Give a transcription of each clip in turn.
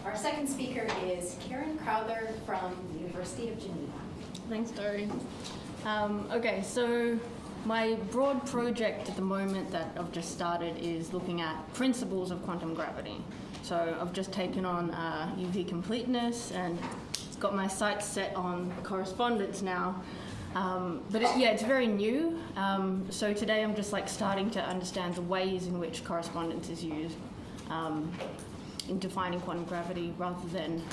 Our second speaker is Karen Crowther from the University of Geneva. Thanks, Dory. Okay, so my broad project at the moment that I've just started is looking at principles of quantum gravity. So I've just taken on UV completeness and it's got my sights set on correspondence now. But it's very new. So today I'm just starting to understand the ways in which correspondence is used in defining quantum gravity rather than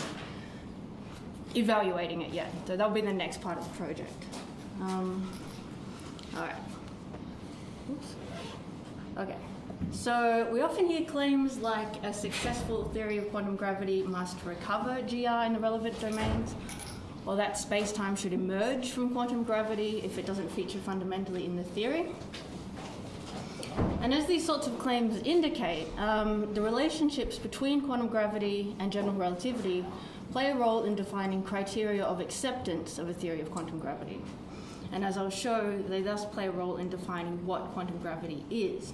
evaluating it yet. So that'll be the next part of the project. All right. Oops. Okay. So we often hear claims like a successful theory of quantum gravity must recover GR in the relevant domains, or that space-time should emerge from quantum gravity if it doesn't feature fundamentally in the theory. And as these sorts of claims indicate, the relationships between quantum gravity and general relativity play a role in defining criteria of acceptance of a theory of quantum gravity. And as I'll show, they thus play a role in defining what quantum gravity is.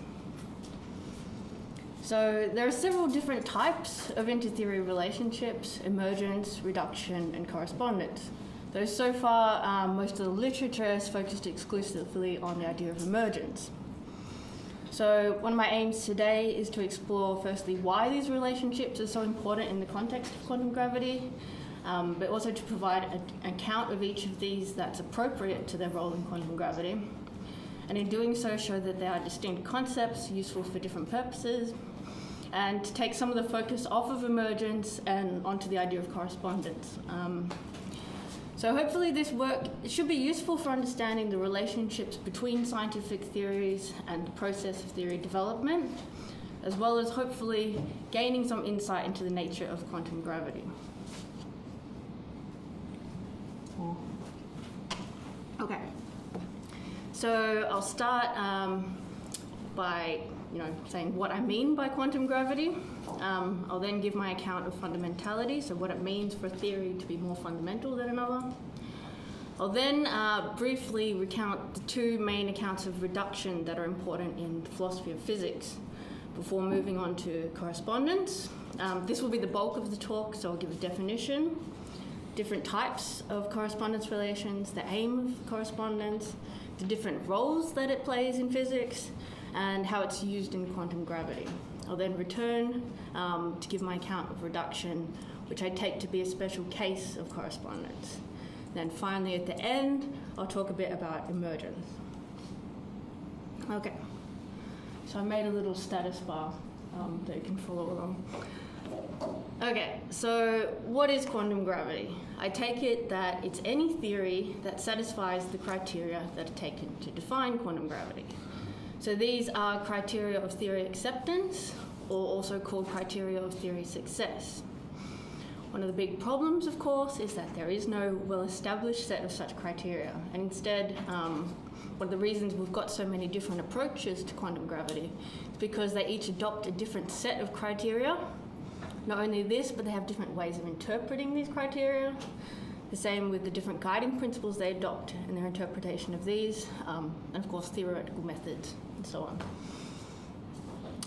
So there are several different types of inter-theory relationships: emergence, reduction, and correspondence. Though so far, most of the literature is focused exclusively on the idea of emergence. So one of my aims today is to explore firstly why these relationships are so important in the context of quantum gravity, but also to provide an account of each of these that's appropriate to their role in quantum gravity. And in doing so, show that they are distinct concepts useful for different purposes, and to take some of the focus off of emergence and onto the idea of correspondence. So hopefully this work should be useful for understanding the relationships between scientific theories and the process of theory development, as well as hopefully gaining some insight into the nature of quantum gravity. Okay, so I'll start by saying what I mean by quantum gravity. I'll then give my account of fundamentality, so what it means for a theory to be more fundamental than another. I'll then briefly recount the two main accounts of reduction that are important in the philosophy of physics before moving on to correspondence. This will be the bulk of the talk, so I'll give a definition, different types of correspondence relations, the aim of correspondence, the different roles that it plays in physics, and how it's used in quantum gravity. I'll then return to give my account of reduction, which I take to be a special case of correspondence. Then finally, at the end, I'll talk a bit about emergence. Okay, so I made a little status bar that you can follow along. Okay, so what is quantum gravity? I take it that it's any theory that satisfies the criteria that are taken to define quantum gravity. So these are criteria of theory acceptance, or also called criteria of theory success. One of the big problems, of course, is that there is no well-established set of such criteria. And instead, one of the reasons we've got so many different approaches to quantum gravity is because they each adopt a different set of criteria. Not only this, but they have different ways of interpreting these criteria. The same with the different guiding principles they adopt in their interpretation of these, and of course theoretical methods and so on.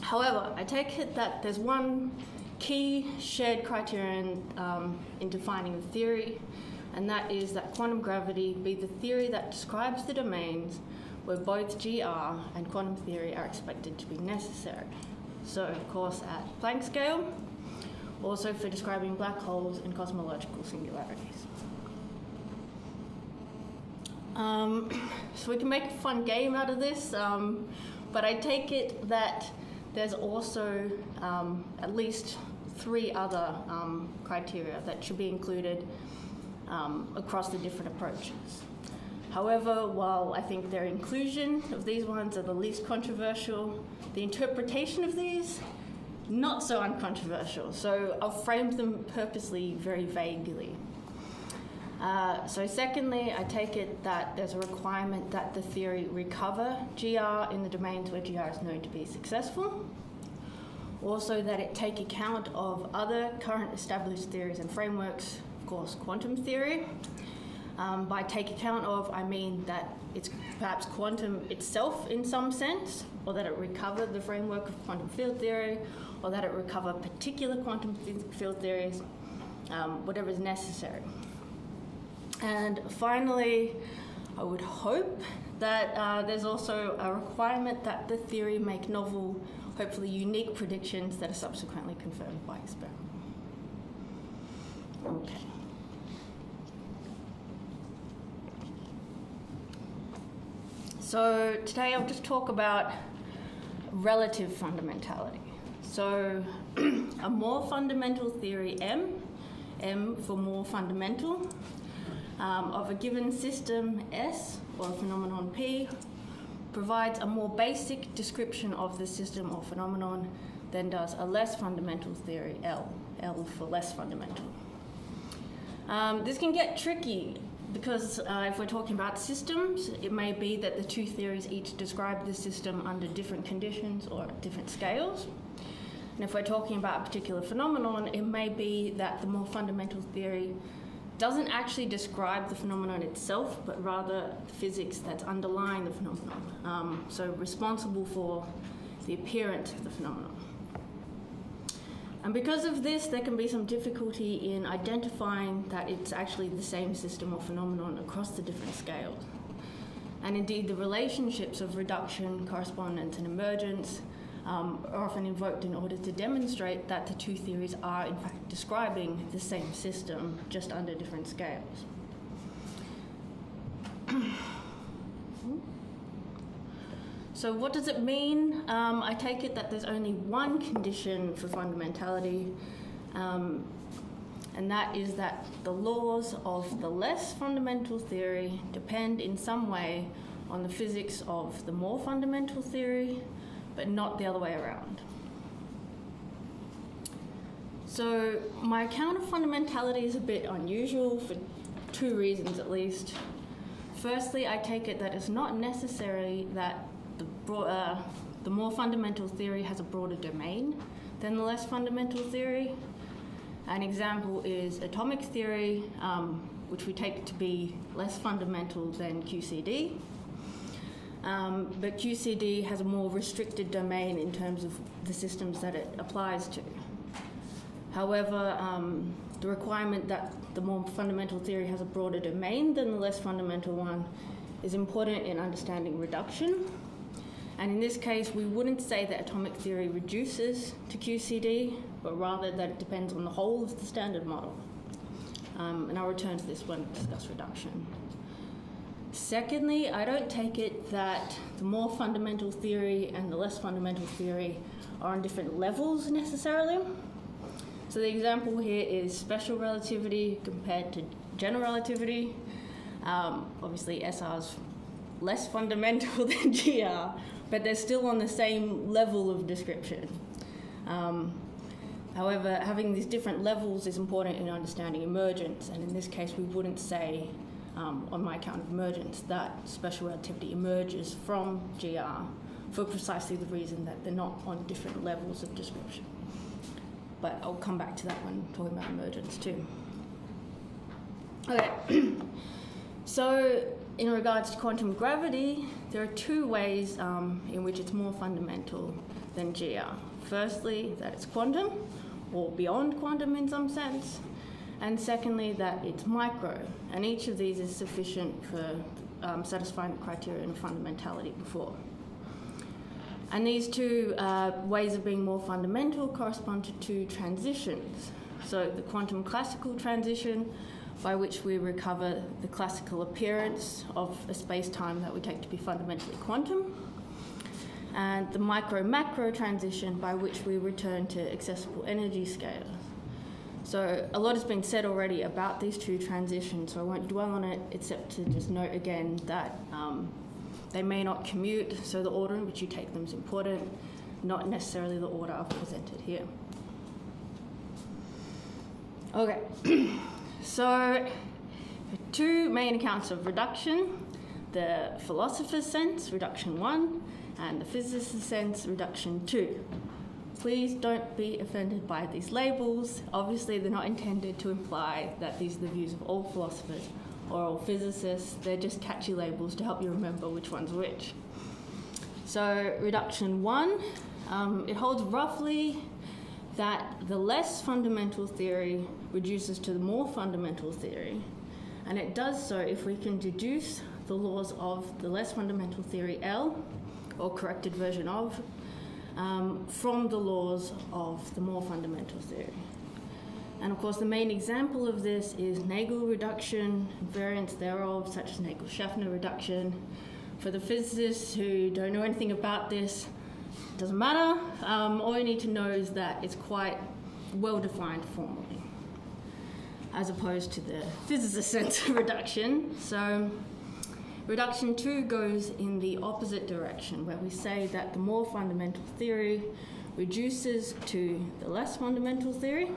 However, I take it that there's one key shared criterion in defining the theory, and that is that quantum gravity be the theory that describes the domains where both GR and quantum theory are expected to be necessary. So, of course, at Planck scale, also for describing black holes and cosmological singularities. So we can make a fun game out of this, but I take it that there's also at least 3 other criteria that should be included across the different approaches. However, while I think their inclusion of these ones are the least controversial, the interpretation of these, not so uncontroversial. So I'll frame them purposely very vaguely. So secondly, I take it that there's a requirement that the theory recover GR in the domains where GR is known to be successful. Also that it take account of other current established theories and frameworks, of course quantum theory. By take account of, I mean that it's perhaps quantum itself in some sense, or that it recover the framework of quantum field theory, or that it recover particular quantum field theories, whatever is necessary. And finally, I would hope that there's also a requirement that the theory make novel, hopefully unique predictions that are subsequently confirmed by experiment. Okay. So today I'll just talk about relative fundamentality. So a more fundamental theory M for more fundamental, of a given system S or a phenomenon P provides a more basic description of the system or phenomenon than does a less fundamental theory L for less fundamental. This can get tricky because if we're talking about systems, it may be that the two theories each describe the system under different conditions or at different scales. And if we're talking about a particular phenomenon, it may be that the more fundamental theory doesn't actually describe the phenomenon itself, but rather the physics that's underlying the phenomenon, so responsible for the appearance of the phenomenon. And because of this, there can be some difficulty in identifying that it's actually the same system or phenomenon across the different scales. And indeed, the relationships of reduction, correspondence, and emergence are often invoked in order to demonstrate that the two theories are in fact describing the same system, just under different scales. So what does it mean? I take it that there's only one condition for fundamentality, and that is that the laws of the less fundamental theory depend in some way on the physics of the more fundamental theory, but not the other way around. So my account of fundamentality is a bit unusual for two reasons at least. Firstly, I take it that it's not necessary that the more fundamental theory has a broader domain than the less fundamental theory. An example is atomic theory, which we take to be less fundamental than QCD. But QCD has a more restricted domain in terms of the systems that it applies to. However, the requirement that the more fundamental theory has a broader domain than the less fundamental one is important in understanding reduction. And in this case, we wouldn't say that atomic theory reduces to QCD, but rather that it depends on the whole of the standard model. And I'll return to this when we discuss reduction. Secondly, I don't take it that the more fundamental theory and the less fundamental theory are on different levels necessarily. So the example here is special relativity compared to general relativity. Obviously, SR's less fundamental than GR, but they're still on the same level of description. However, having these different levels is important in understanding emergence, and in this case, we wouldn't say on my account of emergence that special relativity emerges from GR for precisely the reason that they're not on different levels of description. But I'll come back to that when talking about emergence too. Okay, so in regards to quantum gravity, there are two ways in which it's more fundamental than GR. Firstly, that it's quantum, or beyond quantum in some sense, and secondly, that it's micro, and each of these is sufficient for satisfying the criterion of fundamentality before. And these two ways of being more fundamental correspond to two transitions. So the quantum classical transition, by which we recover the classical appearance of a space-time that we take to be fundamentally quantum, and the micro-macro transition, by which we return to accessible energy scales. So a lot has been said already about these two transitions, so I won't dwell on it, except to just note again that they may not commute, so the order in which you take them is important, not necessarily the order I've presented here. Okay, so two main accounts of reduction, the philosopher's sense, reduction 1, and the physicist's sense, reduction 2. Please don't be offended by these labels. Obviously, they're not intended to imply that these are the views of all philosophers or all physicists. They're just catchy labels to help you remember which one's which. So reduction 1, it holds roughly that the less fundamental theory reduces to the more fundamental theory, and it does so if we can deduce the laws of the less fundamental theory L, or corrected version of, from the laws of the more fundamental theory. And of course the main example of this is Nagel reduction, variants thereof, such as Nagel-Schaffner reduction. For the physicists who don't know anything about this, it doesn't matter. All you need to know is that it's quite well defined formally, as opposed to the physicist sense of reduction. So reduction 2 goes in the opposite direction, where we say that the more fundamental theory reduces to the less fundamental theory,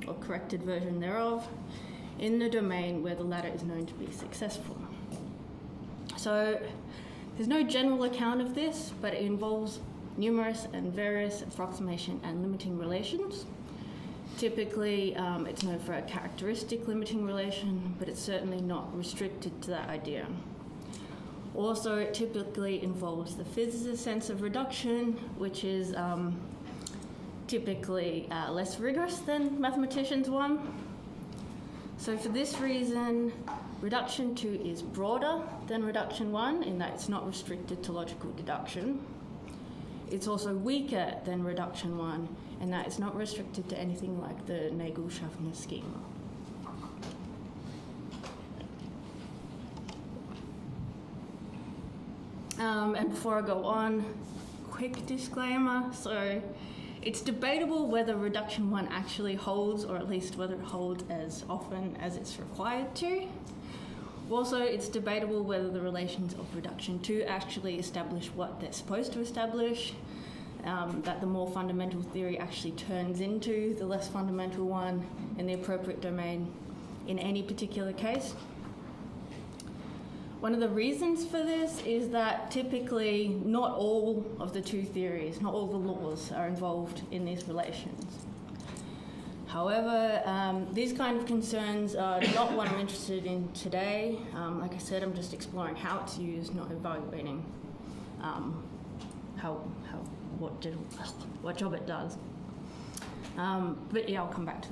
or corrected version thereof, in the domain where the latter is known to be successful. So there's no general account of this, but it involves numerous and various approximation and limiting relations. Typically, it's known for a characteristic limiting relation, but it's certainly not restricted to that idea. Also, it typically involves the physicist sense of reduction, which is typically less rigorous than mathematicians' one. So for this reason, reduction 2 is broader than reduction 1 in that it's not restricted to logical deduction. It's also weaker than reduction 1 in that it's not restricted to anything like the Nagel-Schaffner schema. And before I go on, quick disclaimer. So it's debatable whether reduction 1 actually holds, or at least whether it holds as often as it's required to. Also, it's debatable whether the relations of reduction 2 actually establish what they're supposed to establish, that the more fundamental theory actually turns into the less fundamental one in the appropriate domain in any particular case. One of the reasons for this is that typically not all of the two theories, not all the laws are involved in these relations. However, these kind of concerns are not what I'm interested in today. Like I said, I'm just exploring how it's used, not evaluating what job it does. But yeah, I'll come back to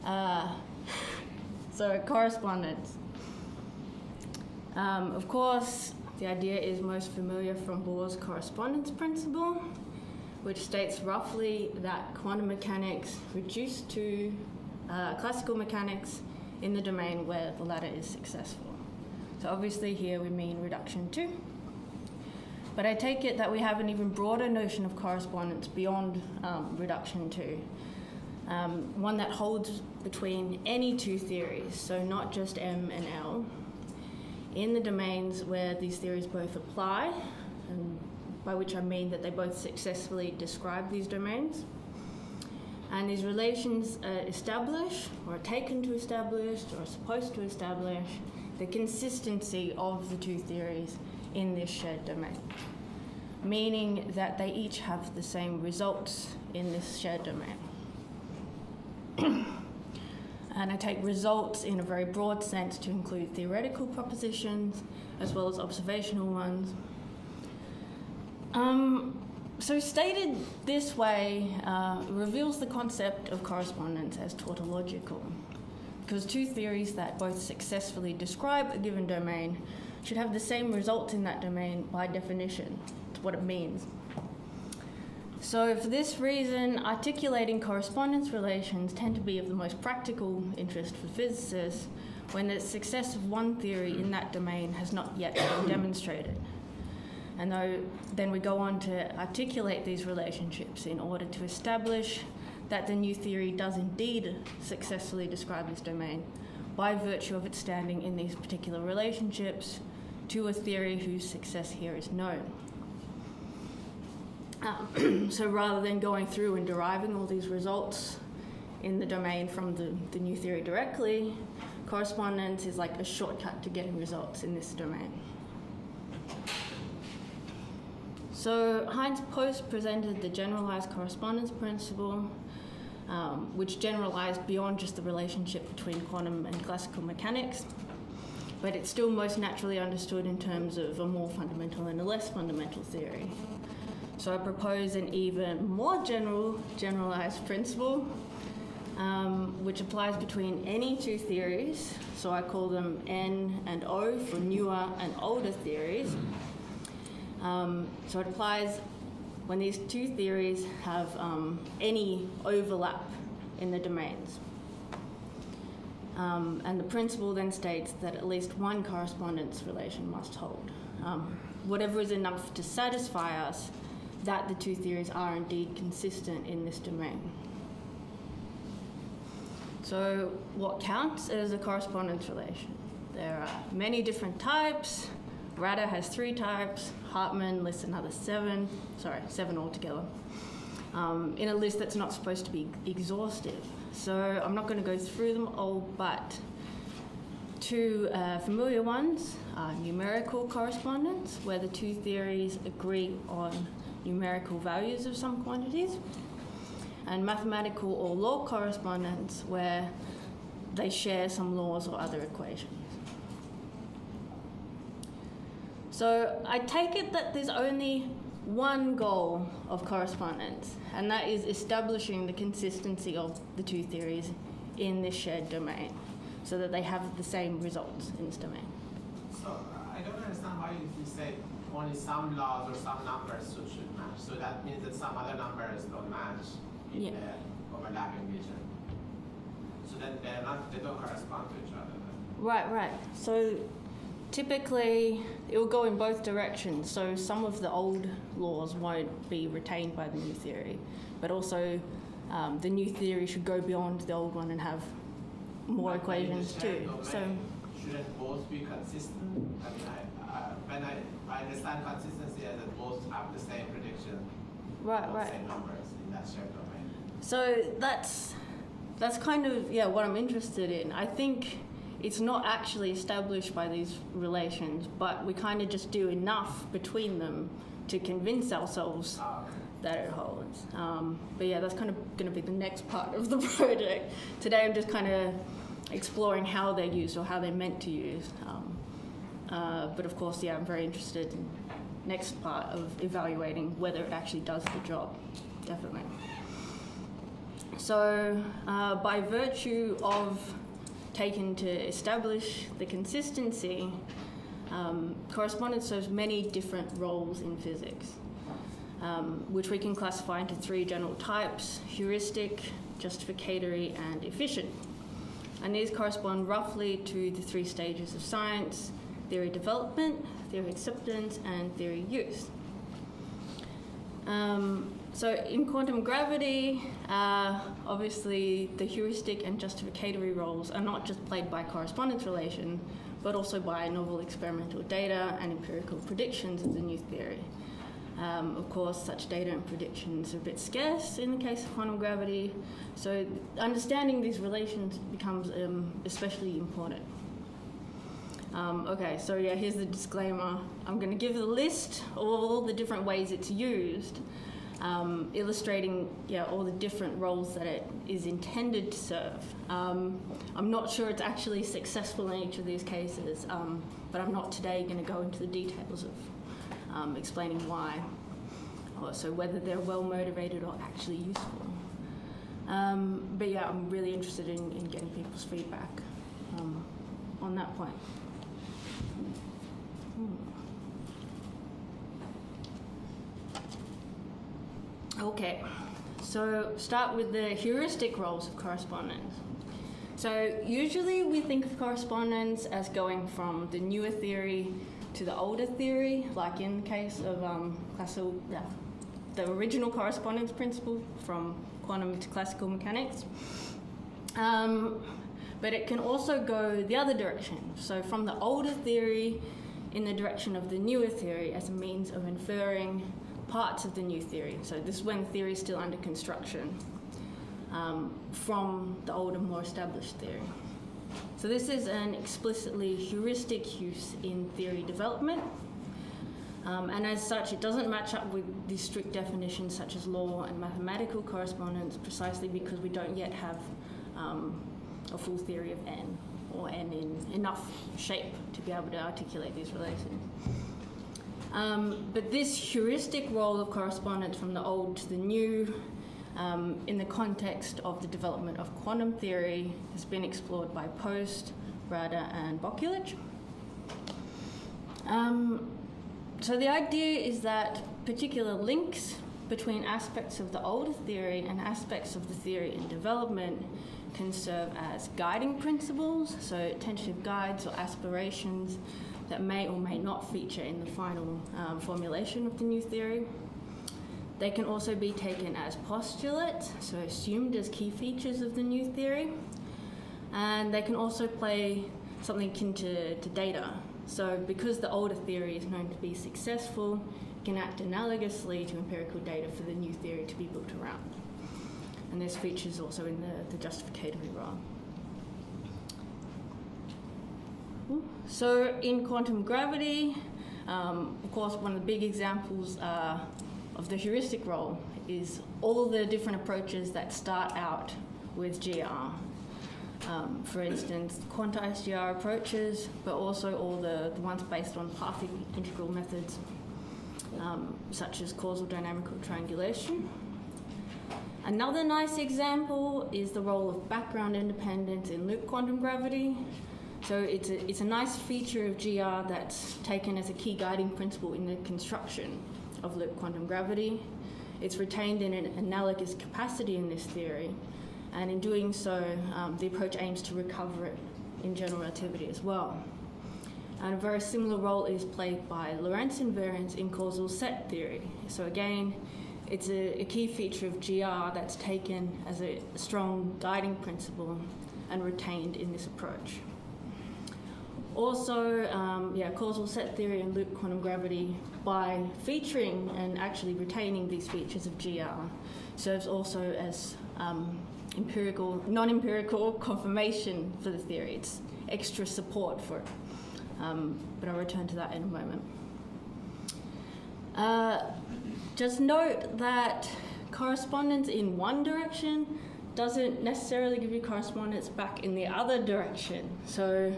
that. So correspondence. Of course, the idea is most familiar from Bohr's correspondence principle, which states roughly that quantum mechanics reduce to classical mechanics in the domain where the latter is successful. So obviously here we mean reduction 2. But I take it that we have an even broader notion of correspondence beyond reduction 2. One that holds between any two theories, so not just M and L, in the domains where these theories both apply, and by which I mean that they both successfully describe these domains. And these relations establish, or are taken to establish, or are supposed to establish, the consistency of the two theories in this shared domain, meaning that they each have the same results in this shared domain. And I take results in a very broad sense to include theoretical propositions as well as observational ones. So stated this way reveals the concept of correspondence as tautological, because two theories that both successfully describe a given domain should have the same results in that domain by definition. That's what it means. So for this reason, articulating correspondence relations tend to be of the most practical interest for physicists when the success of one theory in that domain has not yet been demonstrated. And then we go on to articulate these relationships in order to establish that the new theory does indeed successfully describe this domain by virtue of its standing in these particular relationships to a theory whose success here is known. So rather than going through and deriving all these results in the domain from the new theory directly, correspondence is like a shortcut to getting results in this domain. So Heinz Post presented the generalized correspondence principle, which generalized beyond just the relationship between quantum and classical mechanics. but it's still most naturally understood in terms of a more fundamental and a less fundamental theory. So I propose an even more generalized principle, which applies between any two theories. So I call them N and O for newer and older theories. So it applies when these two theories have any overlap in the domains. And the principle then states that at least one correspondence relation must hold. Whatever is enough to satisfy us that the two theories are indeed consistent in this domain. So what counts as a correspondence relation? There are many different types. Ratter has 3 types. Hartman lists another 7 altogether, in a list that's not supposed to be exhaustive. So I'm not going to go through them all, but 2 familiar ones are numerical correspondence, where the two theories agree on numerical values of some quantities, and mathematical or law correspondence, where they share some laws or other equations. So I take it that there's only one goal of correspondence, and that is establishing the consistency of the two theories in this shared domain, so that they have the same results in this domain. So I don't understand why you say only some laws or some numbers should match. So that means that some other numbers don't match in the overlapping region. So then they don't correspond to each other. Right. So typically, it will go in both directions. So some of the old laws won't be retained by the new theory, but also the new theory should go beyond the old one and have more equations too. So shouldn't both be consistent? I mean, I understand consistency as that both have the same prediction, right. same numbers in that shared domain. So that's kind of what I'm interested in. I think it's not actually established by these relations, but we kind of just do enough between them to convince ourselves that it holds. But that's kind of going to be the next part of the project. Today I'm just kind of exploring how they're used or how they're meant to use. But of course, I'm very interested in the next part of evaluating whether it actually does the job, definitely. So by virtue of taken to establish the consistency, correspondence serves many different roles in physics, which we can classify into 3 general types: heuristic, justificatory, and efficient. And these correspond roughly to the 3 stages of science: theory development, theory acceptance, and theory use. So in quantum gravity, obviously the heuristic and justificatory roles are not just played by correspondence relation, but also by novel experimental data and empirical predictions of the new theory. Of course, such data and predictions are a bit scarce in the case of quantum gravity, so understanding these relations becomes especially important. So here's the disclaimer. I'm going to give the list of all the different ways it's used, illustrating all the different roles that it is intended to serve. I'm not sure it's actually successful in each of these cases, but I'm not today going to go into the details of explaining why, or so whether they're well motivated or actually useful. But I'm really interested in getting people's feedback on that point. Okay, so start with the heuristic roles of correspondence. So usually we think of correspondence as going from the newer theory to the older theory, like in the case of the original correspondence principle from quantum to classical mechanics. But it can also go the other direction, so from the older theory in the direction of the newer theory as a means of inferring parts of the new theory. So this is when the theory is still under construction, from the older, more established theory. So this is an explicitly heuristic use in theory development, and as such it doesn't match up with the strict definitions such as law and mathematical correspondence, precisely because we don't yet have a full theory of N, or N in enough shape be able to articulate these relations. But this heuristic role of correspondence from the old to the new, in the context of the development of quantum theory, has been explored by Post, Rada, and Bokulich. So the idea is that particular links between aspects of the older theory and aspects of the theory in development can serve as guiding principles, so tentative guides or aspirations that may or may not feature in the final formulation of the new theory. They can also be taken as postulates, so assumed as key features of the new theory. And they can also play something akin to data. So because the older theory is known to be successful, it can act analogously to empirical data for the new theory to be built around. And this features also in the justificatory role. So in quantum gravity, of course, one of the big examples of the heuristic role is all the different approaches that start out with GR. For instance, quantized GR approaches, but also all the ones based on path integral methods, such as causal dynamical triangulation. Another nice example is the role of background independence in loop quantum gravity. So it's a nice feature of GR that's taken as a key guiding principle in the construction of loop quantum gravity. It's retained in an analogous capacity in this theory, and in doing so, the approach aims to recover it in general relativity as well. And a very similar role is played by Lorentz invariance in causal set theory. So again, it's a key feature of GR that's taken as a strong guiding principle and retained in this approach. Also, causal set theory and loop quantum gravity, by featuring and actually retaining these features of GR, serves also as non-empirical confirmation for the theory. It's extra support for it. But I'll return to that in a moment. Just note that correspondence in one direction doesn't necessarily give you correspondence back in the other direction. So,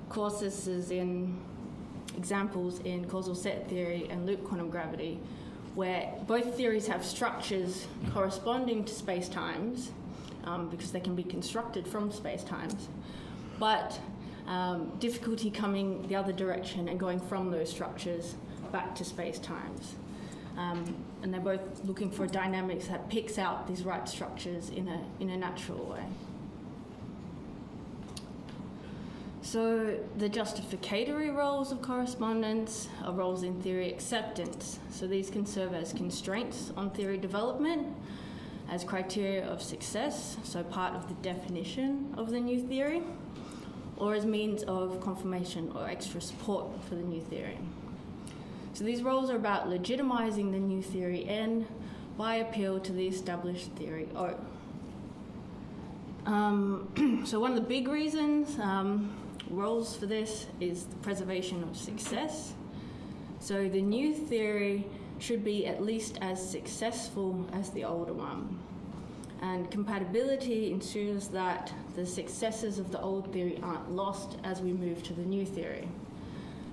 of course, this is in examples in causal set theory and loop quantum gravity, where both theories have structures corresponding to spacetimes, because they can be constructed from spacetimes, but difficulty coming the other direction and going from those structures back to spacetimes. And they're both looking for dynamics that picks out these right structures in a natural way. So the justificatory roles of correspondence are roles in theory acceptance. So these can serve as constraints on theory development, as criteria of success, so part of the definition of the new theory, or as means of confirmation or extra support for the new theory. So these roles are about legitimizing the new theory N by appeal to the established theory O. So one of the big reasons roles for this is the preservation of success. So the new theory should be at least as successful as the older one. And compatibility ensures that the successes of the old theory aren't lost as we move to the new theory.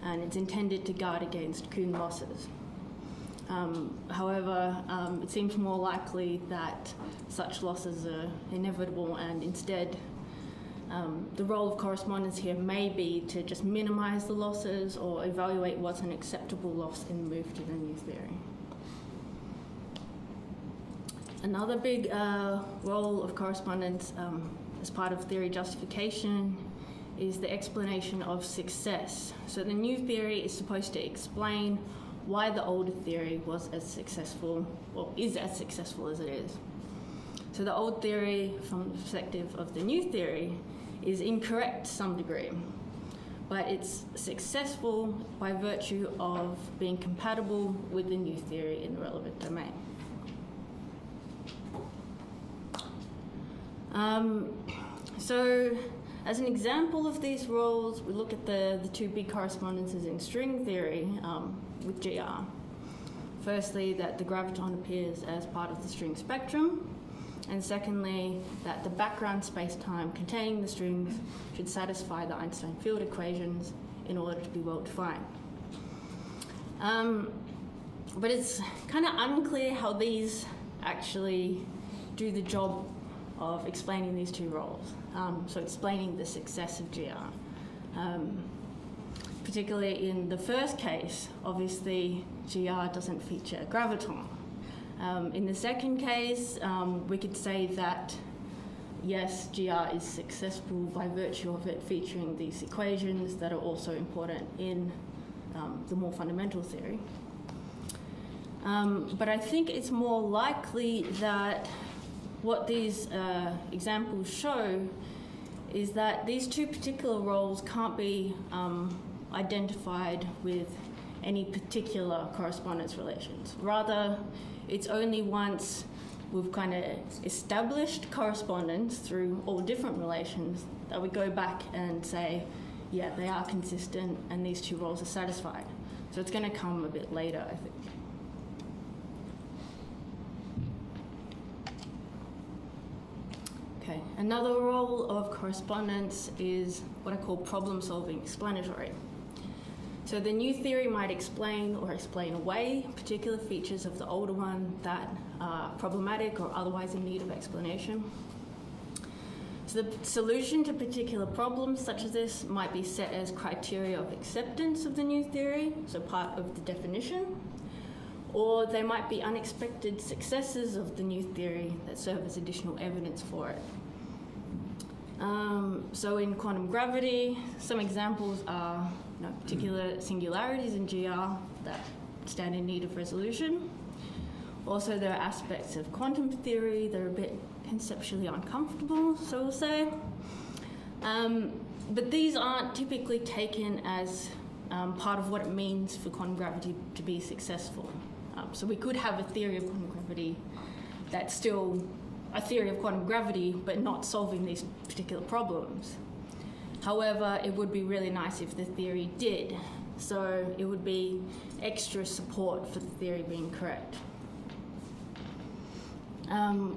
And it's intended to guard against Kuhn losses. However, it seems more likely that such losses are inevitable, and instead the role of correspondence here may be to just minimize the losses or evaluate what's an acceptable loss in the move to the new theory. Another big role of correspondence as part of theory justification is the explanation of success. So the new theory is supposed to explain why the older theory was as successful, or is as successful as it is. So the old theory, from the perspective of the new theory, is incorrect to some degree, but it's successful by virtue of being compatible with the new theory in the relevant domain. So as an example of these roles, we look at the two big correspondences in string theory with GR. Firstly, that the graviton appears as part of the string spectrum, And secondly, that the background space-time containing the strings should satisfy the Einstein field equations in order to be well-defined. But it's kind of unclear how these actually do the job of explaining these two roles. So explaining the success of GR. Particularly in the first case, obviously GR doesn't feature a graviton. In the second case, we could say that yes, GR is successful by virtue of it featuring these equations that are also important in the more fundamental theory. But I think it's more likely that what these examples show is that these two particular roles can't be identified with any particular correspondence relations. Rather, it's only once we've kind of established correspondence through all different relations that we go back and say, yeah, they are consistent and these two roles are satisfied. So it's going to come a bit later, I think. Okay, another role of correspondence is what I call problem-solving explanatory. So the new theory might explain or explain away particular features of the older one that are problematic or otherwise in need of explanation. So the solution to particular problems such as this might be set as criteria of acceptance of the new theory, so part of the definition, or they might be unexpected successes of the new theory that serve as additional evidence for it. So in quantum gravity, some examples are particular singularities in GR that stand in need of resolution. Also, there are aspects of quantum theory that are a bit conceptually uncomfortable, so we'll say. But these aren't typically taken as part of what it means for quantum gravity to be successful. So we could have a theory of quantum gravity that's still a theory of quantum gravity, but not solving these particular problems. However, it would be really nice if the theory did. So it would be extra support for the theory being correct.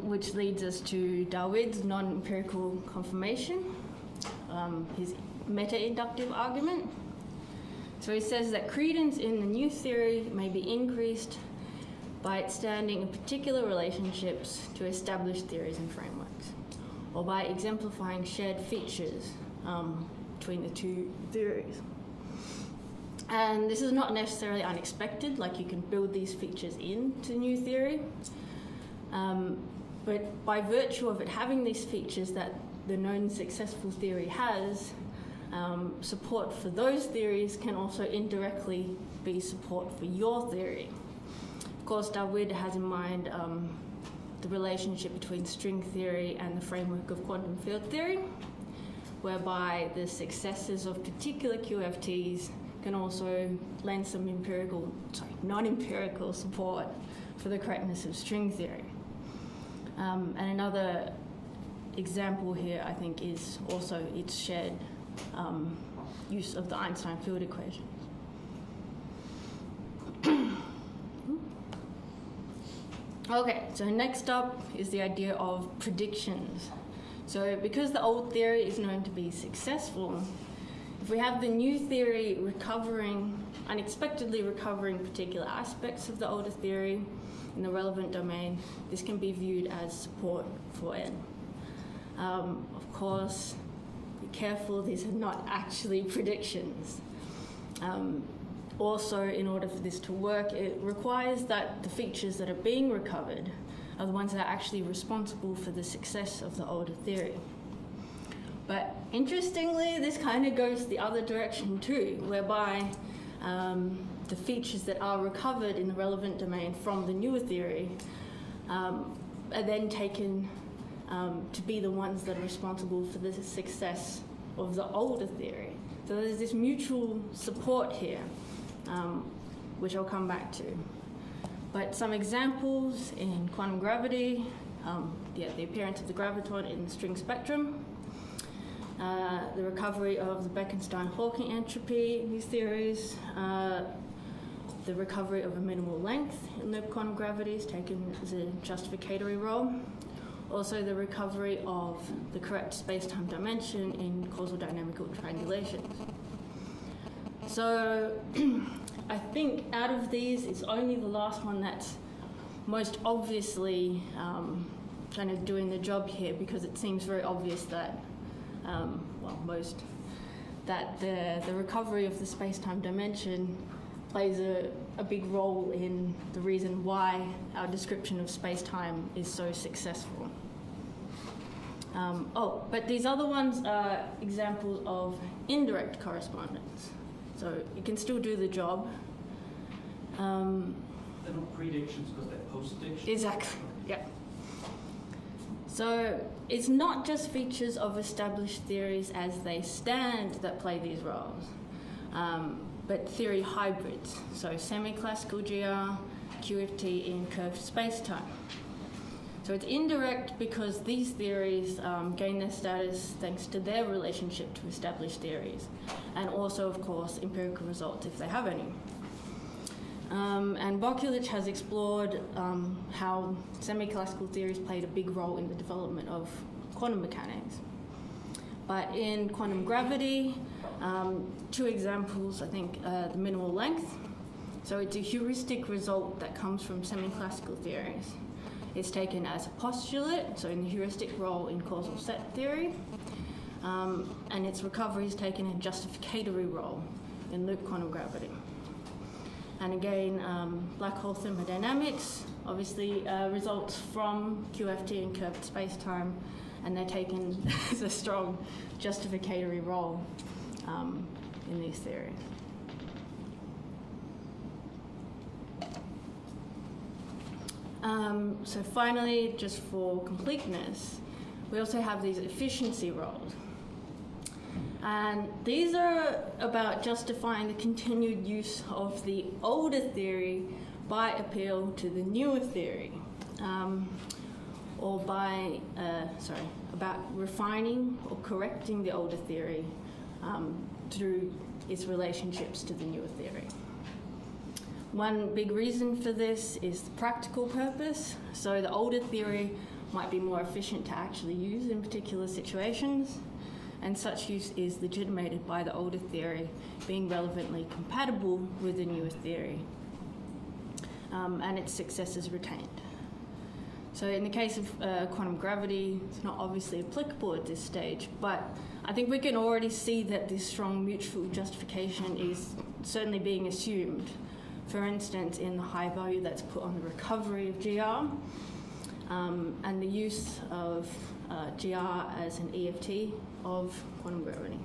Which leads us to David's non-empirical confirmation, his meta-inductive argument. So he says that credence in the new theory may be increased by extending in particular relationships to established theories and frameworks, or by exemplifying shared features between the two theories. And this is not necessarily unexpected, like you can build these features into new theory, but by virtue of it having these features that the known successful theory has, support for those theories can also indirectly be support for your theory. Of course, David has in mind the relationship between string theory and the framework of quantum field theory, whereby the successes of particular QFTs can also lend some non-empirical support for the correctness of string theory. And another example here, I think, is also its shared use of the Einstein field equations. Okay, so next up is the idea of predictions. So because the old theory is known to be successful, if we have the new theory unexpectedly recovering particular aspects of the older theory in the relevant domain, this can be viewed as support for it. Of course, be careful, these are not actually predictions. Also, in order for this to work, it requires that the features that are being recovered are the ones that are actually responsible for the success of the older theory. But interestingly, this kind of goes the other direction too, whereby the features that are recovered in the relevant domain from the newer theory are then taken to be the ones that are responsible for the success of the older theory. So there's this mutual support here, which I'll come back to. But some examples in quantum gravity, the appearance of the graviton in the string spectrum, the recovery of the Bekenstein-Hawking entropy in these theories, the recovery of a minimal length in the quantum gravities taken as a justificatory role, also the recovery of the correct space-time dimension in causal dynamical triangulations. So I think out of these, it's only the last one that's most obviously kind of doing the job here, because it seems very obvious that, that the recovery of the space-time dimension plays a big role in the reason why our description of space-time is so successful. But these other ones are examples of indirect correspondence. So it can still do the job. They're not predictions because they're post-predictions? Exactly, yeah. So it's not just features of established theories as they stand that play these roles, but theory hybrids, so semi-classical GR, QFT in curved spacetime. So it's indirect because these theories gain their status thanks to their relationship to established theories, and also, of course, empirical results if they have any. And Bokulich has explored how semi-classical theories played a big role in the development of quantum mechanics. But in quantum gravity, two examples, I think, the minimal length. So it's a heuristic result that comes from semi-classical theories. It's taken as a postulate, so in the heuristic role in causal set theory, and its recovery is taken in justificatory role in loop quantum gravity. And again, black hole thermodynamics obviously results from QFT and curved spacetime, and they're taken as a strong justificatory role in these theories. So finally, just for completeness, we also have these efficiency roles. And these are about justifying the continued use of the older theory by appeal to the newer theory, or by, about refining or correcting the older theory through its relationships to the newer theory. One big reason for this is the practical purpose. So the older theory might be more efficient to actually use in particular situations, and such use is legitimated by the older theory being relevantly compatible with the newer theory, and its success is retained. So in the case of quantum gravity, it's not obviously applicable at this stage, but I think we can already see that this strong mutual justification is certainly being assumed. For instance, in the high value that's put on the recovery of GR, and the use of GR as an EFT of quantum gravity.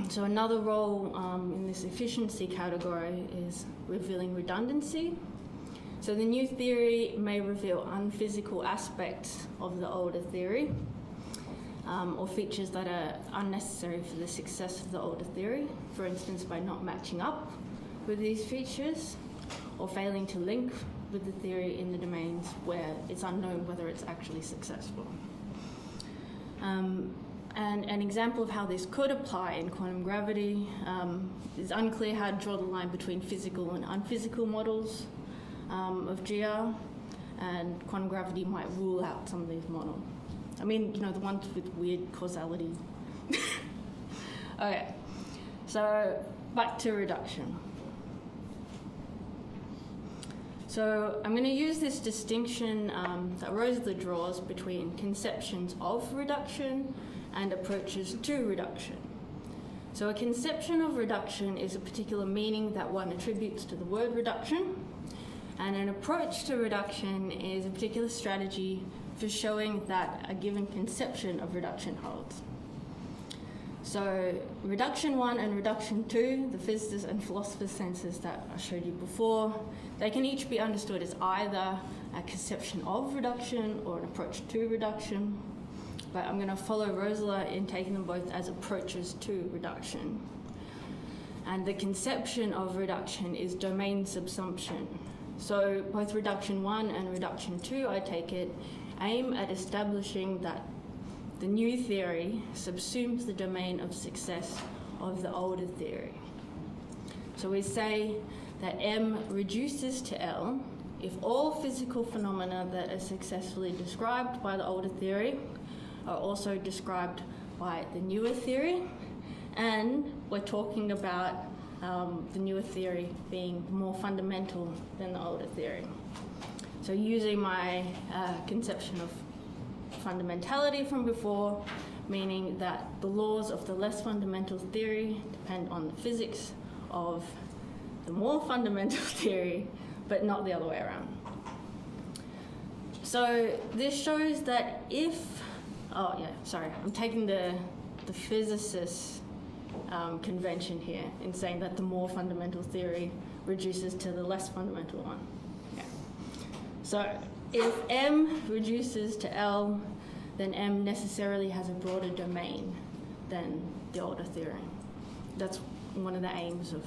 So another role in this efficiency category is revealing redundancy. So the new theory may reveal unphysical aspects of the older theory, or features that are unnecessary for the success of the older theory, for instance by not matching up with these features, or failing to link with the theory in the domains where it's unknown whether it's actually successful. And an example of how this could apply in quantum gravity is unclear how to draw the line between physical and unphysical models of GR, and quantum gravity might rule out some of these models. I mean, the ones with weird causality. Okay, so back to reduction. So I'm going to use this distinction that Rosler draws between conceptions of reduction and approaches to reduction. So a conception of reduction is a particular meaning that one attributes to the word reduction, and an approach to reduction is a particular strategy for showing that a given conception of reduction holds. So reduction 1 and reduction 2, the physicists and philosophers' senses that I showed you before, they can each be understood as either a conception of reduction or an approach to reduction. But I'm going to follow Rosler in taking them both as approaches to reduction. And the conception of reduction is domain subsumption. So both reduction 1 and reduction 2, I take it, aim at establishing that the new theory subsumes the domain of success of the older theory. So we say that M reduces to L if all physical phenomena that are successfully described by the older theory are also described by the newer theory, and we're talking about the newer theory being more fundamental than the older theory. So using my conception of fundamentality from before, meaning that the laws of the less fundamental theory depend on the physics of the more fundamental theory, but not the other way around. So this shows that if, I'm taking the physicist's convention here in saying that the more fundamental theory reduces to the less fundamental one. Yeah. So if M reduces to L, then M necessarily has a broader domain than the older theory. That's one of the aims of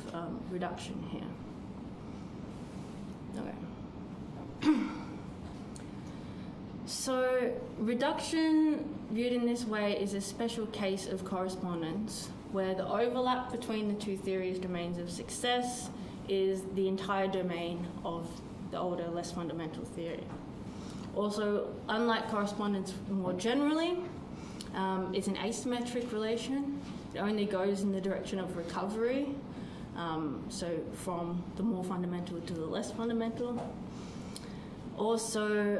reduction here. Okay. So reduction viewed in this way is a special case of correspondence where the overlap between the two theories' domains of success is the entire domain of the older, less fundamental theory. Also, unlike correspondence more generally, it's an asymmetric relation. It only goes in the direction of recovery, so from the more fundamental to the less fundamental. Also,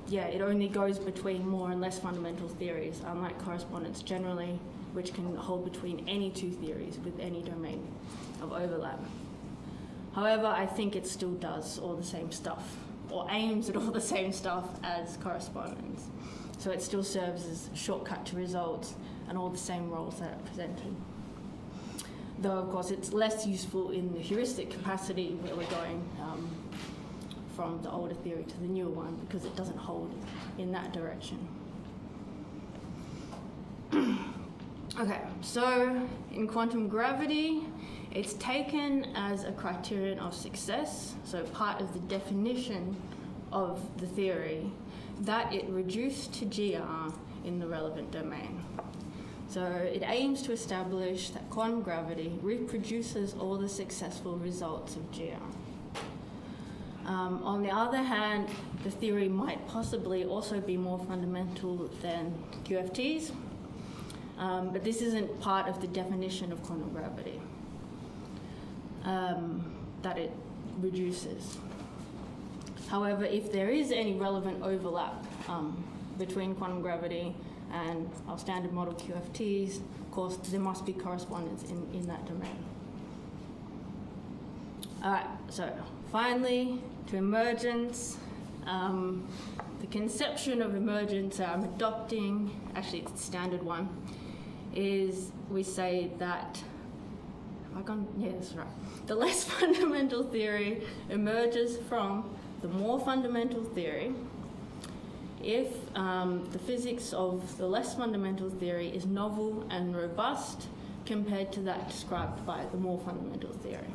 it only goes between more and less fundamental theories, unlike correspondence generally, which can hold between any two theories with any domain of overlap. However, I think it still does all the same stuff, or aims at all the same stuff as correspondence. So it still serves as a shortcut to results and all the same roles that are presented. Though, of course, it's less useful in the heuristic capacity where we're going from the older theory to the newer one because it doesn't hold in that direction. Okay, so in quantum gravity, it's taken as a criterion of success, so part of the definition of the theory, that it reduced to GR in the relevant domain. So it aims to establish that quantum gravity reproduces all the successful results of GR. On the other hand, the theory might possibly also be more fundamental than QFTs, but this isn't part of the definition of quantum gravity that it reduces. However, if there is any relevant overlap between quantum gravity and our standard model QFTs, of course, there must be correspondence in that domain. All right, so finally, to emergence. The conception of emergence I'm adopting, actually it's the standard one, is we say that, that's right. The less fundamental theory emerges from the more fundamental theory if the physics of the less fundamental theory is novel and robust compared to that described by the more fundamental theory.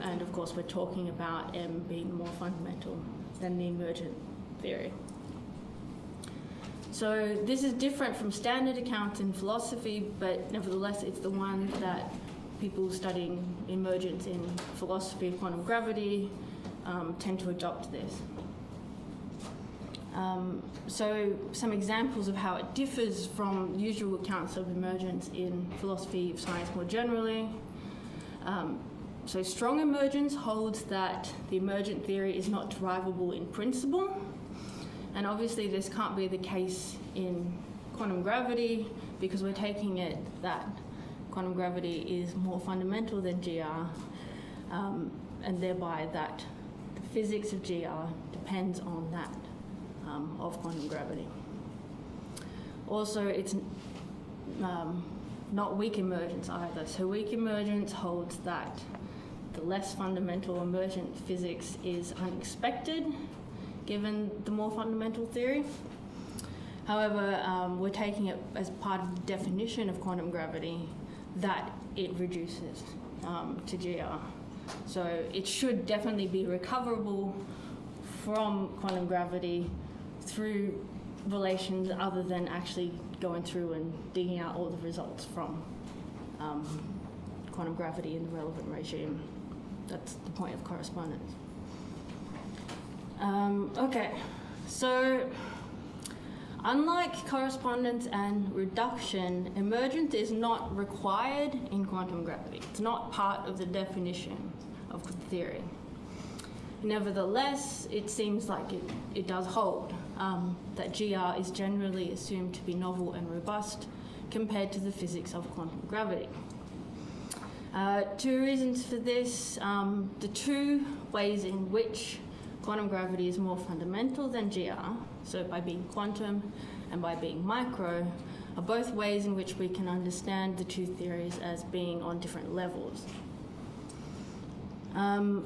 And of course, we're talking about M being more fundamental than the emergent theory. So this is different from standard accounts in philosophy, but nevertheless, it's the one that people studying emergence in philosophy of quantum gravity tend to adopt this. So some examples of how it differs from usual accounts of emergence in philosophy of science more generally. So strong emergence holds that the emergent theory is not derivable in principle, and obviously this can't be the case in quantum gravity because we're taking it that quantum gravity is more fundamental than GR, and thereby that the physics of GR depends on that of quantum gravity. Also, it's not weak emergence either. So weak emergence holds that the less fundamental emergent physics is unexpected given the more fundamental theory. However, we're taking it as part of the definition of quantum gravity that it reduces to GR. So it should definitely be recoverable from quantum gravity through relations other than actually going through and digging out all the results from quantum gravity in the relevant regime. That's the point of correspondence. Okay, so unlike correspondence and reduction, emergence is not required in quantum gravity. It's not part of the definition of the theory. Nevertheless, it seems like it does hold that GR is generally assumed to be novel and robust compared to the physics of quantum gravity. Two reasons for this. The two ways in which quantum gravity is more fundamental than GR, so by being quantum and by being micro, are both ways in which we can understand the two theories as being on different levels.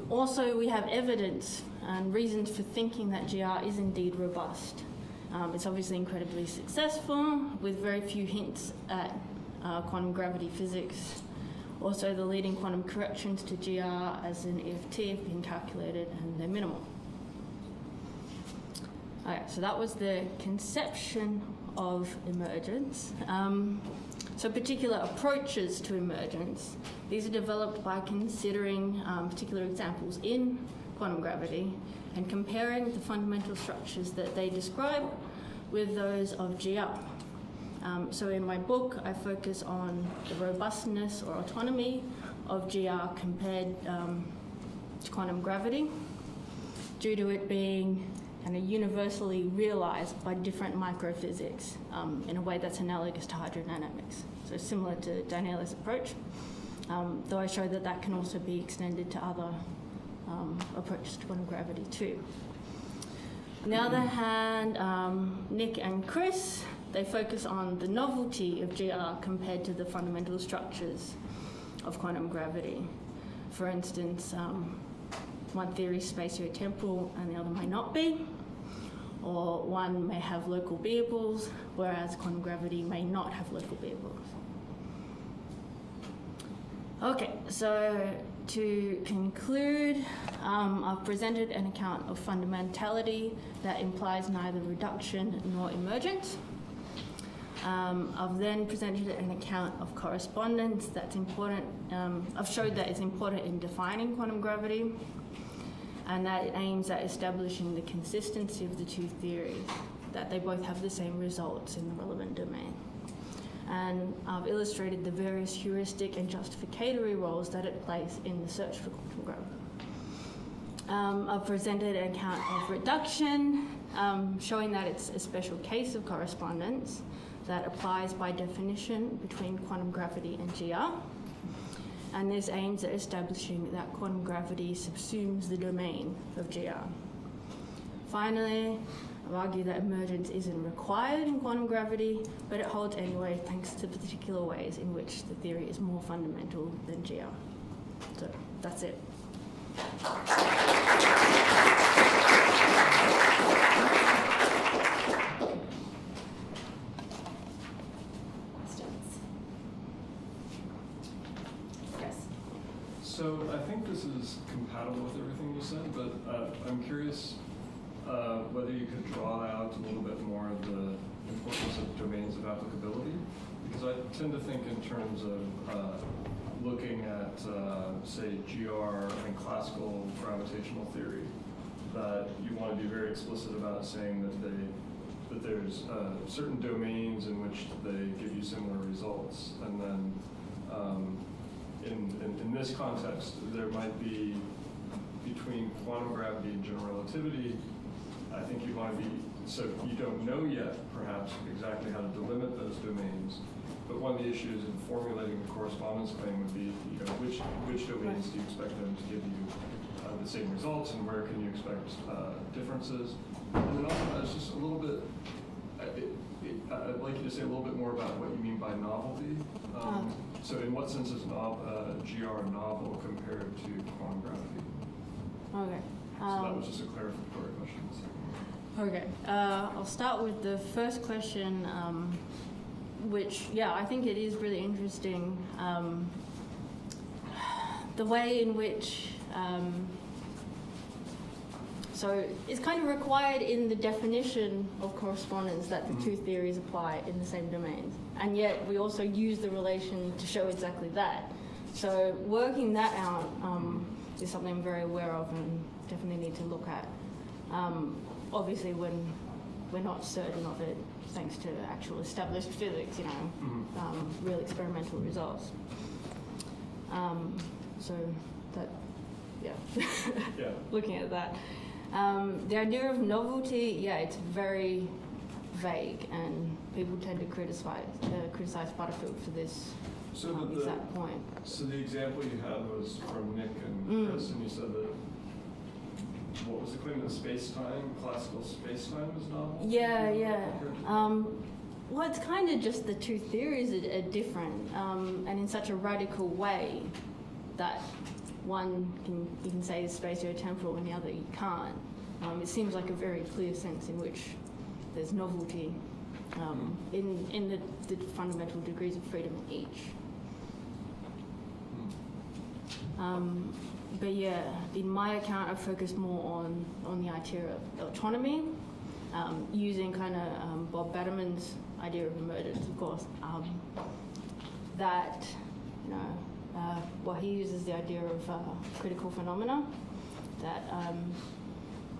Also, we have evidence and reasons for thinking that GR is indeed robust. It's obviously incredibly successful, with very few hints at quantum gravity physics. Also, the leading quantum corrections to GR as an EFT have been calculated, and they're minimal. Okay, so that was the conception of emergence. So particular approaches to emergence, these are developed by considering particular examples in quantum gravity and comparing the fundamental structures that they describe with those of GR. So in my book, I focus on the robustness or autonomy of GR compared to quantum gravity, due to it being kind of universally realized by different microphysics in a way that's analogous to hydrodynamics. So similar to Daniela's approach, though I show that that can also be extended to other approaches to quantum gravity too. On the other hand, Nick and Chris, they focus on the novelty of GR compared to the fundamental structures of quantum gravity. For instance, one theory is spatiotemporal and the other may not be, or one may have local variables, whereas quantum gravity may not have local variables. Okay, so to conclude, I've presented an account of fundamentality that implies neither reduction nor emergence. I've then presented an account of correspondence that's important. I've showed that it's important in defining quantum gravity, and that it aims at establishing the consistency of the two theories, that they both have the same results in the relevant domain. And I've illustrated the various heuristic and justificatory roles that it plays in the search for quantum gravity. I've presented an account of reduction, showing that it's a special case of correspondence that applies by definition between quantum gravity and GR. And this aims at establishing that quantum gravity subsumes the domain of GR. Finally, I've argued that emergence isn't required in quantum gravity, but it holds anyway thanks to the particular ways in which the theory is more fundamental than GR. So that's it. So I think this is compatible with everything you said, but I'm curious whether you could draw out a little bit more of the importance of domains of applicability, because I tend to think in terms of looking at, say, GR and classical gravitational theory, that you want to be very explicit about saying that there's certain domains in which they give you similar results, and then in this context, there might be, between quantum gravity and general relativity, I think you want to be, so you don't know yet, perhaps, exactly how to delimit those domains, but one of the issues in formulating the correspondence claim would be, which domains do you expect them to give you the same results, and where can you expect differences? And then also, it's just a little bit, I'd like you to say a little bit more about what you mean by novelty. So in what sense is GR novel compared to quantum gravity? Okay. So that was just a clarificatory question. Okay. I'll start with the first question, which, yeah, I think it is really interesting. The way in which, so it's kind of required in the definition of correspondence that the two theories apply in the same domains. And yet we also use the relation to show exactly that. So working that out is something I'm very aware of and definitely need to look at. Obviously, when we're not certain of it, thanks to actual established physics, real experimental results. So that, yeah. Yeah. Looking at that. The idea of novelty, it's very vague, and people tend to criticize Butterfield for this exact point. So the example you had was from Nick and Chris, and you said that, what was the claim, that Spacetime, classical Spacetime was novel? Yeah. Well, it's kind of just the two theories are different, and in such a radical way that one you can say is spatiotemporal and the other you can't. It seems like a very clear sense in which there's novelty in the fundamental degrees of freedom in each. But yeah, in my account, I focused more on the idea of autonomy, using kind of Bob Batterman's idea of emergence, of course. That, he uses the idea of critical phenomena, that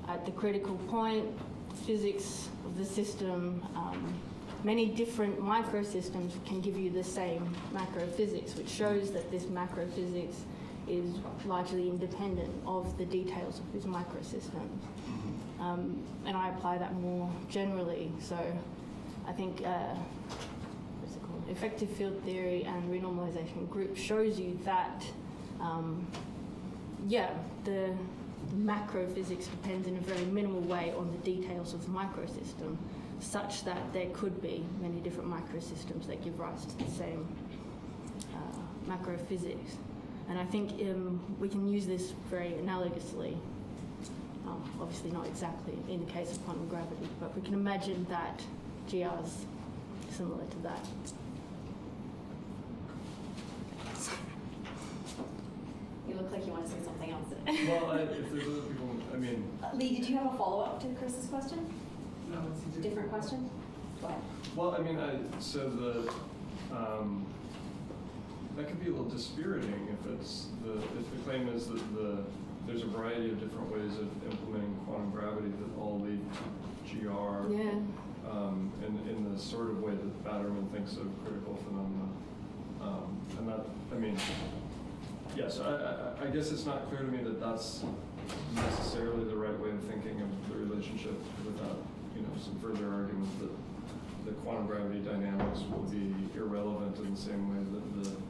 at the critical point, physics of the system, many different microsystems can give you the same macrophysics, which shows that this macrophysics is largely independent of the details of these microsystems. And I apply that more generally. So I think, effective field theory and renormalization group shows you that, the macrophysics depends in a very minimal way on the details of the microsystem, such that there could be many different microsystems that give rise to the same macrophysics. And I think we can use this very analogously, obviously not exactly in the case of quantum gravity, but we can imagine that GR's similar to that. You look like you want to say something else. Well, if there's other people, Lee, did you have a follow-up to Chris's question? No, it's a Different question? Go ahead. well, that could be a little dispiriting if the claim is that there's a variety of different ways of implementing quantum gravity that all lead to GR. Yeah. In the sort of way that Batterman thinks of critical phenomena. And that, yes, I guess it's not clear to me that that's necessarily the right way of thinking of the relationship without, some further argument that the quantum gravity dynamics will be irrelevant in the same way that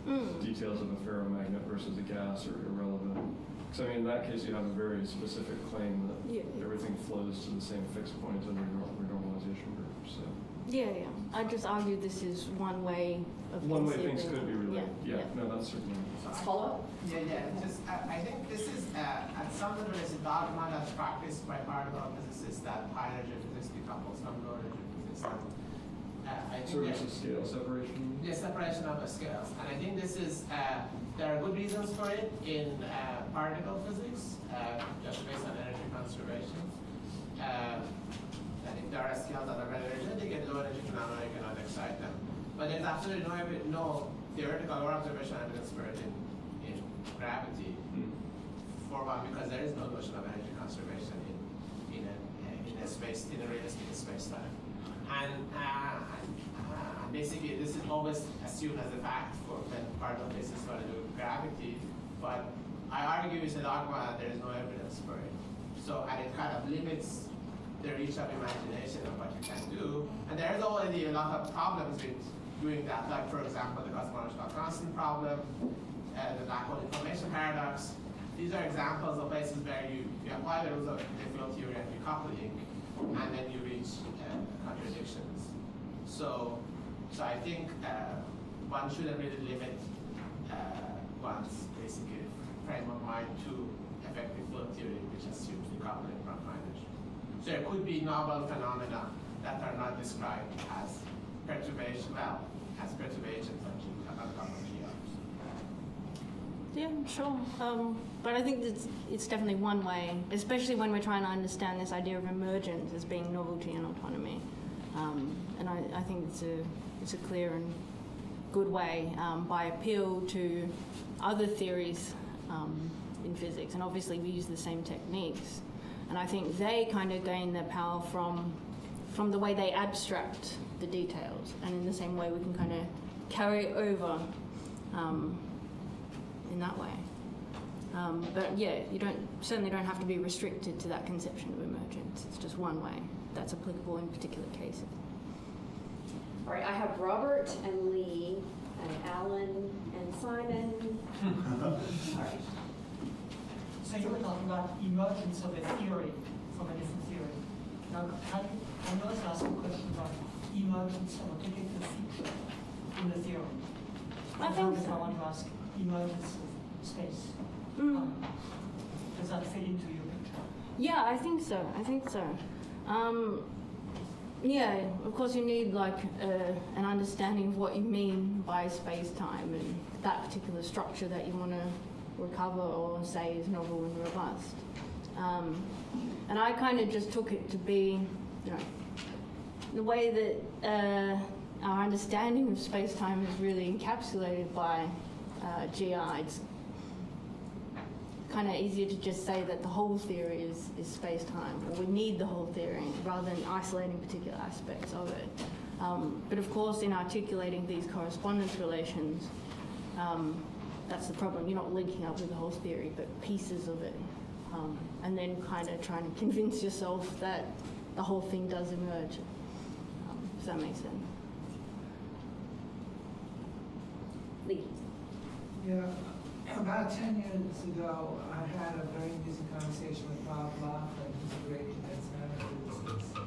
the details of a ferromagnet versus a gas are irrelevant. So in that case, you have a very specific claim that everything flows to the same fixed point in the renormalization group. So. Yeah. I just argue this is one way of one way conceiving. things could be related. Yeah. No, that's certainly. Follow-up? Yeah. I think this is at some level it's a dogma that's practiced by particle physicists that high energy physics decouples from low energy physics. I think sort of a scale separation. Yeah, separation of the scales, and I think this is there are good reasons for it in particle physics, just based on energy conservation. That if there are scales that are very energetic and low energy phenomena, you cannot excite them. But there's absolutely no theoretical or observational evidence for it in gravity. For one, because there is no notion of energy conservation in a realistic space-time. And basically, this is always assumed as a fact for when particle physicists want to do gravity. But I argue it's a dogma that there is no evidence for it. So, and it kind of limits the reach of imagination of what you can do. And there's already a lot of problems with doing that. Like, for example, the cosmological constant problem, the black hole information paradox. These are examples of places where you apply the rules of the field theory and decoupling, and then you reach contradictions. So I think one shouldn't really limit one's basically frame of mind to effective field theory, which assumes decoupling from energy. So there could be novel phenomena that are not described as perturbations on top of GRs. Yeah, sure. But I think it's definitely one way, especially when we're trying to understand this idea of emergence as being novelty and autonomy. And I think it's a clear and good way by appeal to other theories in physics. And obviously we use the same techniques. And I think they kind of gain their power from the way they abstract the details, and in the same way we can kind of carry it over in that way. But yeah, you certainly don't have to be restricted to that conception of emergence. It's just one way that's applicable in particular cases. All right, I have Robert and Lee and Alan and Simon. All right. So you were talking about emergence of a theory from a different theory. Now, can you also ask a question about emergence of a particular feature in the theory? I think If I so. want to ask emergence of space. Does that fit into your picture? Yeah, I think so. Yeah, of course you need like an understanding of what you mean by space-time and that particular structure that you want to recover or say is novel and robust. And I kind of just took it to be, the way that our understanding of space-time is really encapsulated by GR. It's kind of easier to just say that the whole theory is space-time, or we need the whole theory rather than isolating particular aspects of it. But of course, in articulating these correspondence relations, that's the problem. You're not linking up with the whole theory, but pieces of it, and then kind of trying to convince yourself that the whole thing does emerge. Does that make sense? Lee. Yeah, about 10 years ago, I had a very amusing conversation with Bob Laughlin, who's a great condensed matter physicist.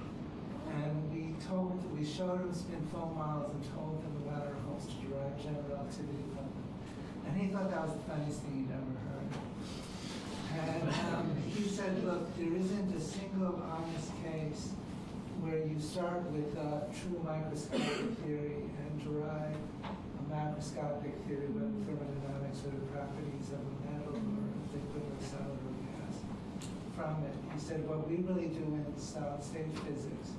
And we showed him spin foam models and told him about our hopes to derive general relativity from them. And he thought that was the funniest thing he'd ever heard. And he said, look, there isn't a single honest case where you start with a true microscopic theory and derive a macroscopic theory about thermodynamics or the properties of a metal or a liquid or solid or gas from it. He said, what we really do in solid state physics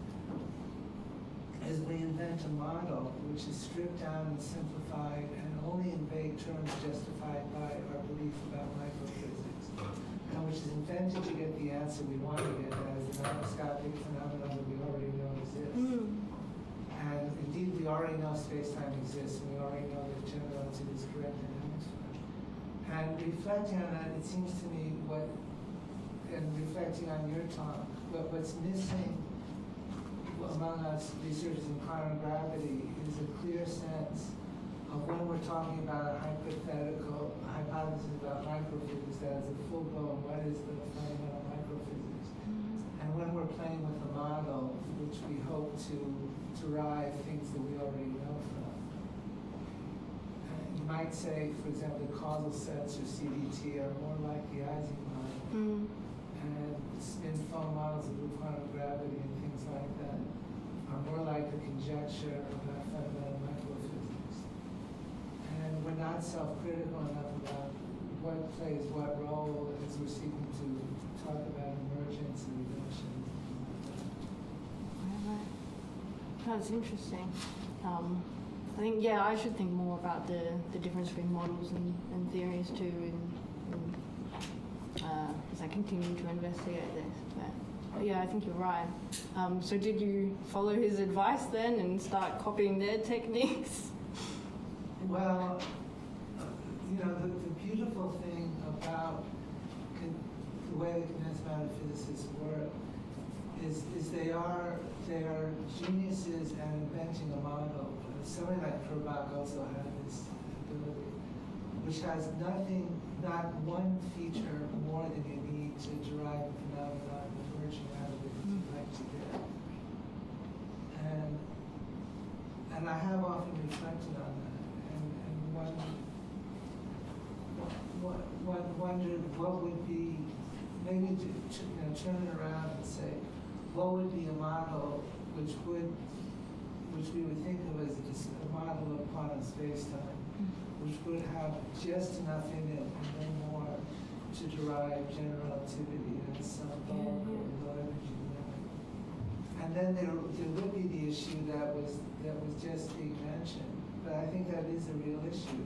is we invent a model which is stripped down and simplified and only in vague terms justified by our belief about microphysics, and which is invented to get the answer we want to get as a macroscopic phenomenon that we already know exists. And indeed, we already know space-time exists, and we already know that general relativity is correct in hemisphere. And reflecting on that, it seems to me and reflecting on your talk, what's missing among us researchers in quantum gravity is a clear sense of when we're talking about a hypothetical hypothesis about microphysics that is a full-blown, what is the fundamental microphysics? And when we're playing with a model which we hope to derive things that we already know from. You might say, for example, the causal sets or CDT are more like the Ising model. And spin foam models of quantum gravity and things like that are more like a conjecture about fundamental microphysics. And we're not self-critical enough about what plays what role as we're seeking to talk about emergence and redemption. That's interesting. I think, I should think more about the difference between models and theories too, as I continue to investigate this. But yeah, I think you're right. So did you follow his advice then and start copying their techniques? Well, the beautiful thing about the way the condensed matter physicists work is they are geniuses at inventing a model. Somebody like Kerbach also had this ability, which has not one feature more than you need to derive a phenomenon emerging out of it that you'd like to get. And I have often reflected on that and wondered what would be, maybe to turn it around and say, what would be a model which we would think of as a model of quantum space-time, which would have just enough in it and no more to derive general relativity and some bulk or low energy limit. And then there would be the issue that was just being mentioned, but I think that is a real issue.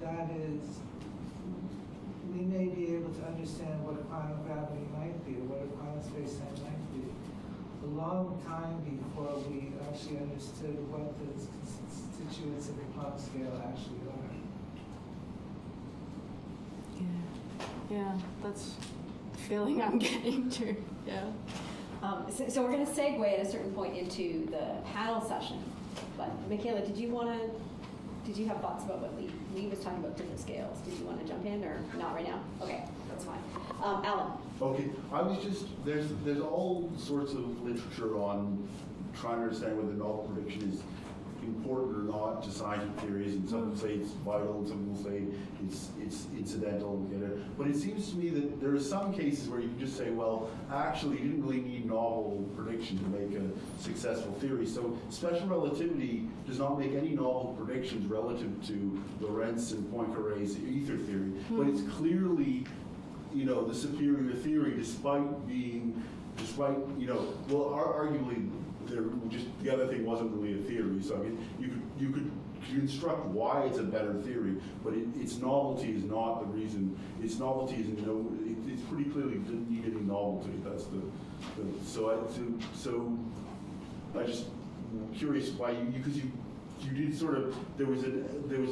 That is, we may be able to understand what a quantum gravity might be, or what a quantum space-time might be. A long time before we actually understood what the constituents of the Planck scale actually are. Yeah, that's the feeling I'm getting to. Yeah. So we're going to segue at a certain point into the panel session. But Michaela, did you have thoughts about what Lee was talking about different scales? Did you want to jump in or not right now? Okay, that's fine. Alan. Okay, I was just, there's all sorts of literature on trying to understand whether novel prediction is important or not to scientific theories, and some will say it's vital, and some will say it's incidental, but it seems to me that there are some cases where you can just say, well, actually you didn't really need novel prediction to make a successful theory. So special relativity does not make any novel predictions relative to Lorentz and Poincaré's ether theory, but it's clearly, the superior theory, despite, arguably, the other thing wasn't really a theory. So I mean, you could construct why it's a better theory, but its novelty is not the reason. Its novelty is it's pretty clearly didn't need any novelty. That's I just curious why because you did sort of there was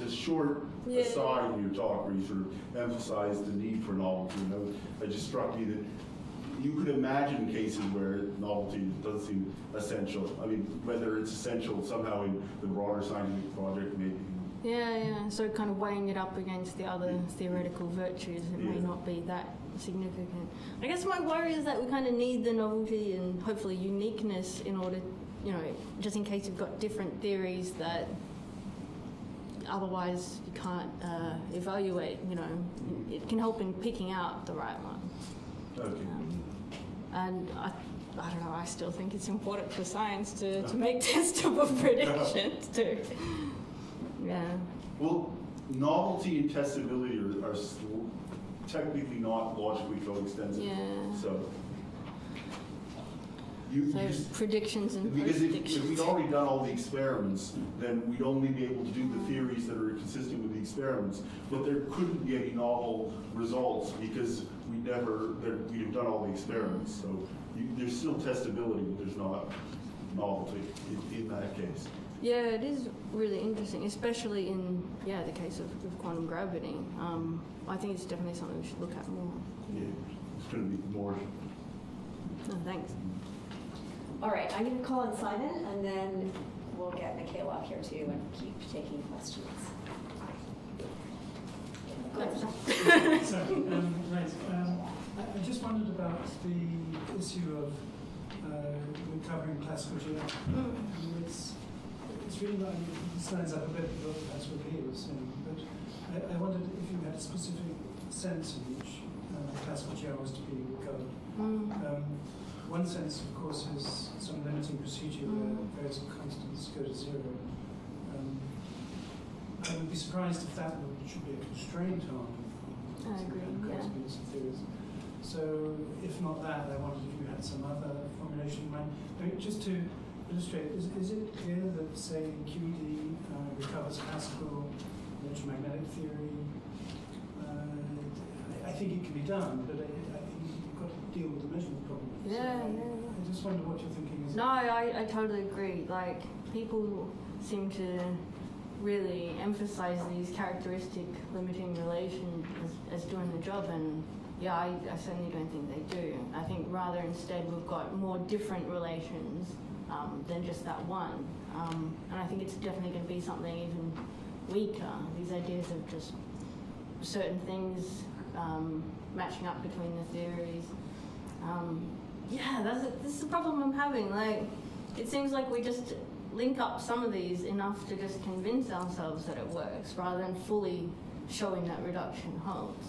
a short aside in your talk where you sort of emphasized the need for novelty. It just struck me that you could imagine cases where novelty doesn't seem essential. I mean, whether it's essential somehow in the broader scientific project, maybe. Yeah. So kind of weighing it up against the other theoretical virtues, it may not be that significant. I guess my worry is that we kind of need the novelty and hopefully uniqueness in order, just in case you've got different theories that otherwise you can't evaluate. It can help in picking out the right one. Okay. And I don't know, I still think it's important for science to make testable predictions too. Yeah. Well, novelty and testability are technically not logically coextensive. Yeah. So predictions and because predictions. if we'd already done all the experiments, then we'd only be able to do the theories that are consistent with the experiments. But there couldn't be any novel results because we'd have done all the experiments. So there's still testability, but there's not novelty in that case. Yeah, it is really interesting, especially in the case of quantum gravity. I think it's definitely something we should look at more. Yeah, it's going to be more. No, thanks. All right, I'm going to call on Simon, and then we'll get Michaela up here too and keep taking questions. Go ahead. Sorry, I just wondered about the issue of recovering classical geometry. It's really not, this lines up a bit with what that's what Lee was saying, but I wondered if you had a specific sense in which classical geometry was to be recovered. One sense, of course, is some limiting procedure where various constants go to zero. I would be surprised if that should be a constraint on correspondence theories. So, if not that, I wondered if you had some other formulation in mind. I mean, just to illustrate, is it clear that, say, QED recovers classical electromagnetic theory? I think it can be done, but I think you've got to deal with the measurement problem. Yeah. I just wonder what you're thinking. No, I totally agree. Like, people seem to really emphasize these characteristic limiting relations as doing the job, and I certainly don't think they do. I think rather instead we've got more different relations than just that one. And I think it's definitely going to be something even weaker, these ideas of just certain things matching up between the theories. This is the problem I'm having. Like, it seems like we just link up some of these enough to just convince ourselves that it works, rather than fully showing that reduction holds.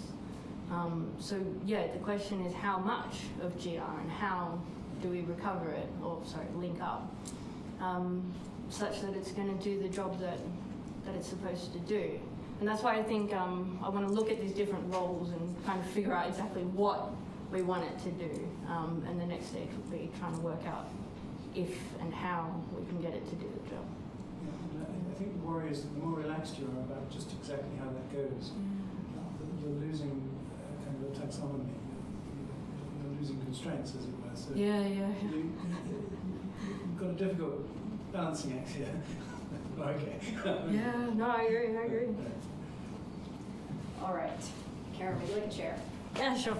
The question is how much of GR and how do we recover it, link up, such that it's going to do the job that it's supposed to do. And that's why I think I want to look at these different roles and kind of figure out exactly what we want it to do. And the next stage would be trying to work out if and how we can get it to do the job. Yeah, and I think the worry is that the more relaxed you are about just exactly how that goes, you're losing kind of taxonomy. You're losing constraints, as it were. So Yeah. you've got a difficult balancing act here. Okay. Yeah, no, I agree. All right. Karen, would you like a chair? Yeah, sure.